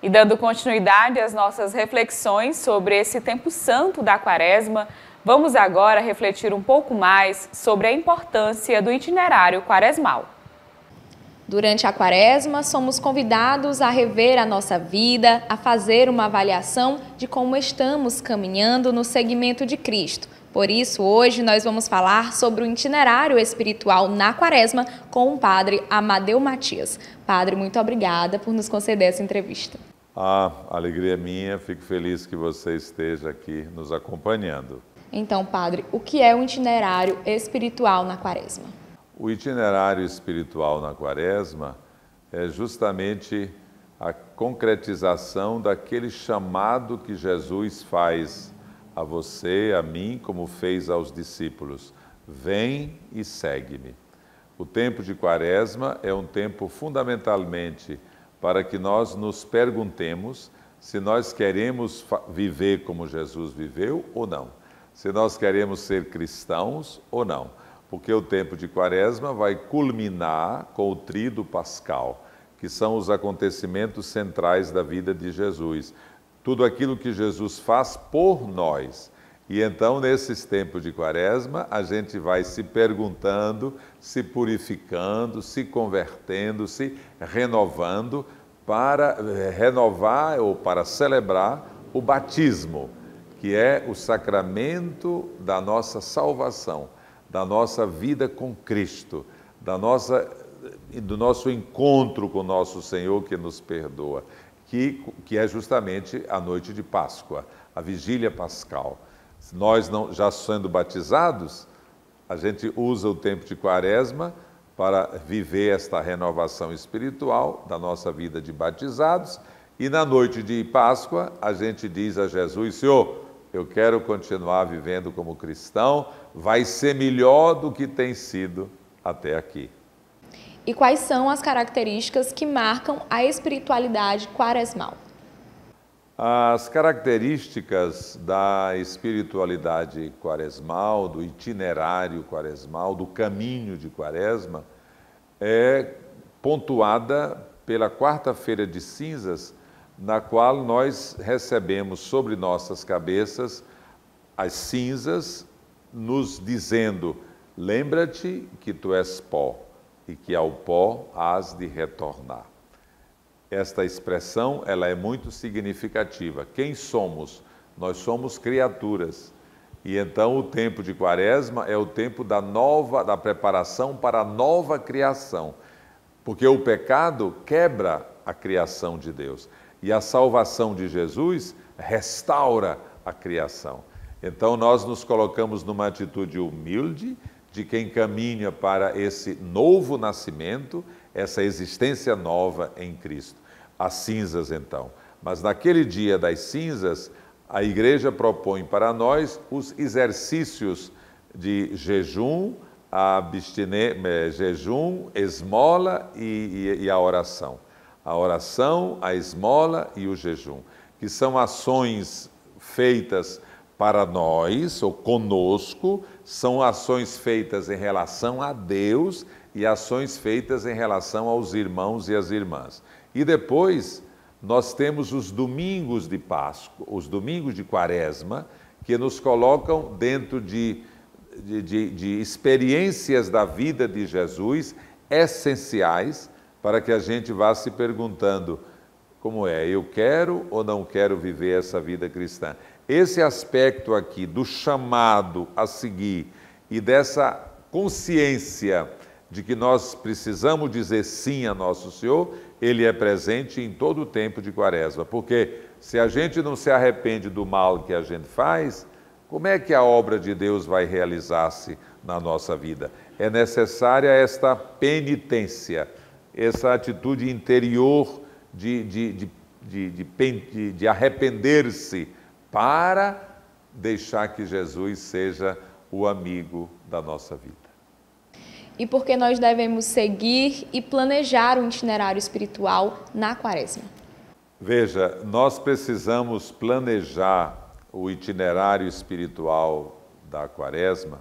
E dando continuidade às nossas reflexões sobre esse tempo santo da Quaresma, vamos agora refletir um pouco mais sobre a importância do itinerário quaresmal. Durante a Quaresma, somos convidados a rever a nossa vida, a fazer uma avaliação de como estamos caminhando no seguimento de Cristo. Por isso, hoje nós vamos falar sobre o itinerário espiritual na Quaresma com o Padre Amadeu Matias. Padre, muito obrigada por nos conceder essa entrevista. A alegria é minha, fico feliz que você esteja aqui nos acompanhando. Então, Padre, o que é o itinerário espiritual na Quaresma? O itinerário espiritual na Quaresma é justamente a concretização daquele chamado que Jesus faz a você, a mim, como fez aos discípulos. Vem e segue-me. O tempo de Quaresma é um tempo fundamentalmente para que nós nos perguntemos se nós queremos viver como Jesus viveu ou não. Se nós queremos ser cristãos ou não. Porque o tempo de Quaresma vai culminar com o Tríduo Pascal, que são os acontecimentos centrais da vida de Jesus. Tudo aquilo que Jesus faz por nós. E então, nesses tempos de Quaresma, a gente vai se perguntando, se purificando, se convertendo, se renovando para renovar ou para celebrar o batismo, que é o sacramento da nossa salvação, da nossa vida com Cristo, do nosso encontro com o nosso Senhor que nos perdoa, que é justamente a noite de Páscoa, a vigília pascal. Nós, já sendo batizados, a gente usa o tempo de Quaresma para viver esta renovação espiritual da nossa vida de batizados, e na noite de Páscoa a gente diz a Jesus: Senhor, eu quero continuar vivendo como cristão, vai ser melhor do que tem sido até aqui. E quais são as características que marcam a espiritualidade quaresmal? As características da espiritualidade quaresmal, do itinerário quaresmal, do caminho de Quaresma, é pontuada pela quarta-feira de cinzas, na qual nós recebemos sobre nossas cabeças as cinzas, nos dizendo: lembra-te que tu és pó e que ao pó hás de retornar. Esta expressão, ela é muito significativa. Quem somos? Nós somos criaturas. E então o tempo de Quaresma é o tempo da preparação para a nova criação. Porque o pecado quebra a criação de Deus. E a salvação de Jesus restaura a criação. Então nós nos colocamos numa atitude humilde de quem caminha para esse novo nascimento, essa existência nova em Cristo. As cinzas, então. Mas naquele dia das cinzas, a Igreja propõe para nós os exercícios de jejum, jejum, esmola e a oração. A oração, a esmola e o jejum, que são ações feitas para nós, ou conosco, são ações feitas em relação a Deus e ações feitas em relação aos irmãos e às irmãs. E depois nós temos os domingos de Páscoa, os domingos de Quaresma, que nos colocam dentro de experiências da vida de Jesus essenciais, para que a gente vá se perguntando: como é? Eu quero ou não quero viver essa vida cristã? Esse aspecto aqui do chamado a seguir e dessa consciência de que nós precisamos dizer sim a nosso Senhor, ele é presente em todo o tempo de Quaresma. Porque se a gente não se arrepende do mal que a gente faz, como é que a obra de Deus vai realizar-se na nossa vida? É necessária esta penitência, essa atitude interior de arrepender-se para deixar que Jesus seja o amigo da nossa vida. E por que nós devemos seguir e planejar um itinerário espiritual na Quaresma? Veja, nós precisamos planejar o itinerário espiritual da Quaresma,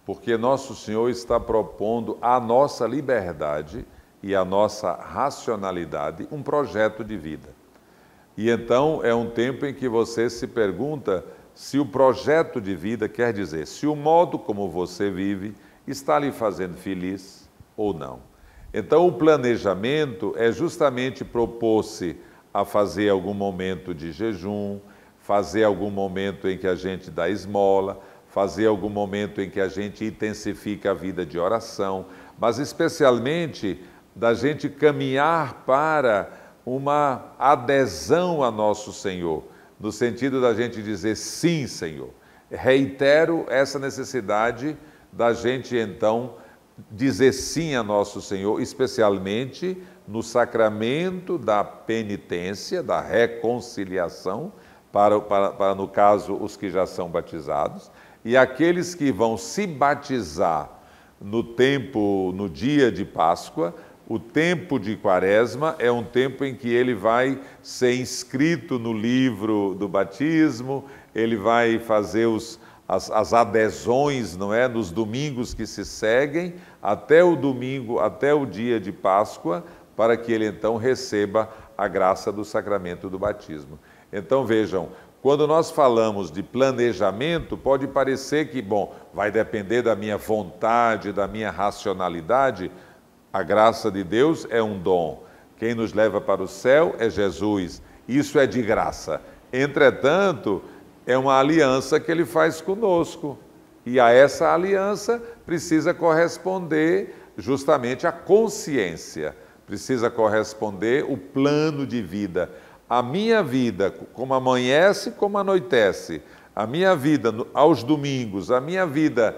porque Nosso Senhor está propondo à nossa liberdade e à nossa racionalidade um projeto de vida. E então é um tempo em que você se pergunta se o projeto de vida, quer dizer, se o modo como você vive está lhe fazendo feliz ou não. Então o planejamento é justamente propor-se a fazer algum momento de jejum, fazer algum momento em que a gente dá esmola, fazer algum momento em que a gente intensifica a vida de oração, mas especialmente da gente caminhar para uma adesão a nosso Senhor, no sentido da gente dizer sim, Senhor. Reitero essa necessidade da gente então dizer sim a nosso Senhor, especialmente no sacramento da penitência, da reconciliação, para no caso os que já são batizados, e aqueles que vão se batizar no dia de Páscoa. O tempo de Quaresma é um tempo em que ele vai ser inscrito no livro do batismo, ele vai fazer as adesões, não é, nos domingos que se seguem, até o domingo, até o dia de Páscoa, para que ele então receba a graça do sacramento do batismo. Então vejam, quando nós falamos de planejamento, pode parecer que, bom, vai depender da minha vontade, da minha racionalidade. A graça de Deus é um dom. Quem nos leva para o céu é Jesus. Isso é de graça. Entretanto, é uma aliança que ele faz conosco. E a essa aliança precisa corresponder justamente a consciência. Precisa corresponder o plano de vida. A minha vida, como amanhece, como anoitece. A minha vida aos domingos, a minha vida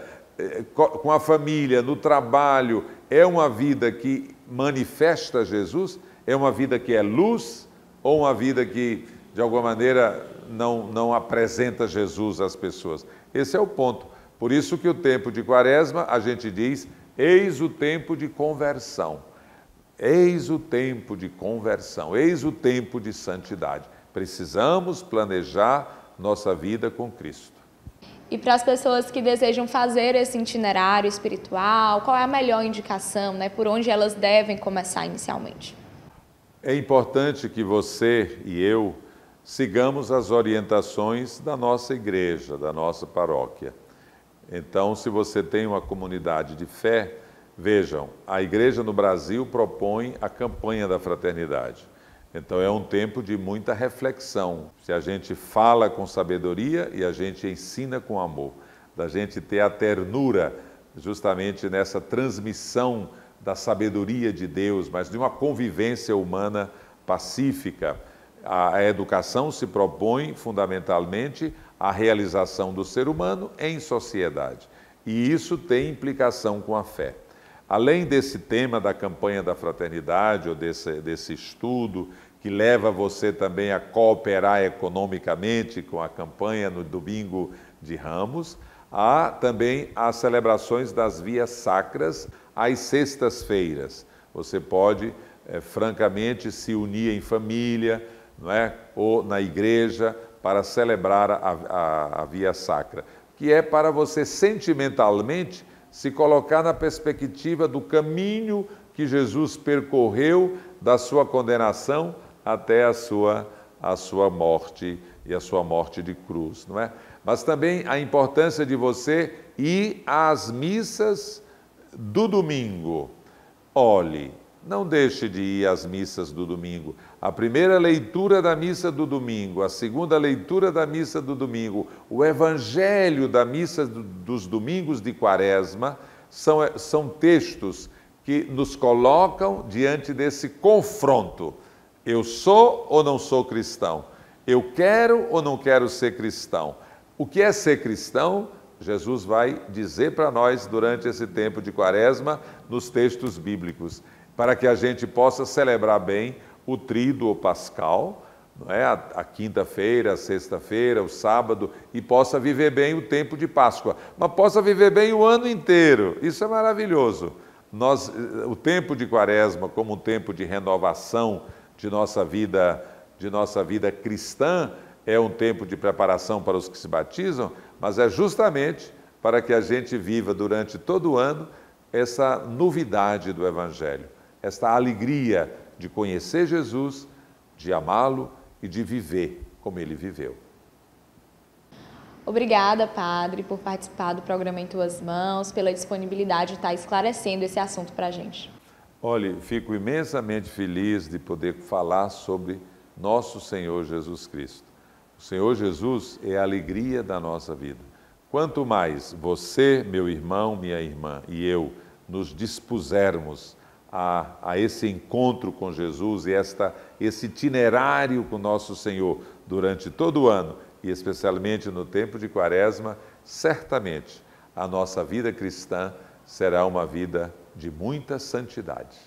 com a família, no trabalho, é uma vida que manifesta Jesus? É uma vida que é luz? Ou uma vida que, de alguma maneira, não apresenta Jesus às pessoas? Esse é o ponto. Por isso que o tempo de Quaresma, a gente diz, eis o tempo de conversão. Eis o tempo de conversão, eis o tempo de santidade. Precisamos planejar nossa vida com Cristo. E para as pessoas que desejam fazer esse itinerário espiritual, qual é a melhor indicação, né? Por onde elas devem começar inicialmente? É importante que você e eu sigamos as orientações da nossa igreja, da nossa paróquia. Então, se você tem uma comunidade de fé, vejam, a igreja no Brasil propõe a campanha da fraternidade. Então é um tempo de muita reflexão, se a gente fala com sabedoria e a gente ensina com amor, da gente ter a ternura justamente nessa transmissão da sabedoria de Deus, mas de uma convivência humana pacífica. A educação se propõe fundamentalmente a realização do ser humano em sociedade, e isso tem implicação com a fé. Além desse tema da campanha da fraternidade, ou desse estudo, que leva você também a cooperar economicamente com a campanha no domingo de Ramos, há também as celebrações das vias sacras às sextas-feiras. Você pode, francamente, se unir em família, não é? Ou na igreja, para celebrar a via sacra, que é para você sentimentalmente se colocar na perspectiva do caminho que Jesus percorreu da sua condenação até a sua morte e a sua morte de cruz, não é? Mas também a importância de você ir às missas do domingo. Olhe, não deixe de ir às missas do domingo. A primeira leitura da missa do domingo, a segunda leitura da missa do domingo, o evangelho da missa dos domingos de Quaresma, são textos que nos colocam diante desse confronto. Eu sou ou não sou cristão? Eu quero ou não quero ser cristão? O que é ser cristão? Jesus vai dizer para nós durante esse tempo de Quaresma, nos textos bíblicos, para que a gente possa celebrar bem o tríduo pascal, não é? A quinta-feira, a sexta-feira, o sábado, e possa viver bem o tempo de Páscoa, mas possa viver bem o ano inteiro. Isso é maravilhoso. O tempo de Quaresma, como um tempo de renovação de nossa vida cristã, é um tempo de preparação para os que se batizam, mas é justamente para que a gente viva durante todo o ano essa novidade do Evangelho, esta alegria de conhecer Jesus, de amá-lo e de viver como ele viveu. Obrigada, Padre, por participar do programa Em Tuas Mãos, pela disponibilidade de estar esclarecendo esse assunto para a gente. Olha, fico imensamente feliz de poder falar sobre nosso Senhor Jesus Cristo. O Senhor Jesus é a alegria da nossa vida. Quanto mais você, meu irmão, minha irmã e eu nos dispusermos a esse encontro com Jesus e esse itinerário com nosso Senhor durante todo o ano, e especialmente no tempo de Quaresma, certamente a nossa vida cristã será uma vida de muita santidade.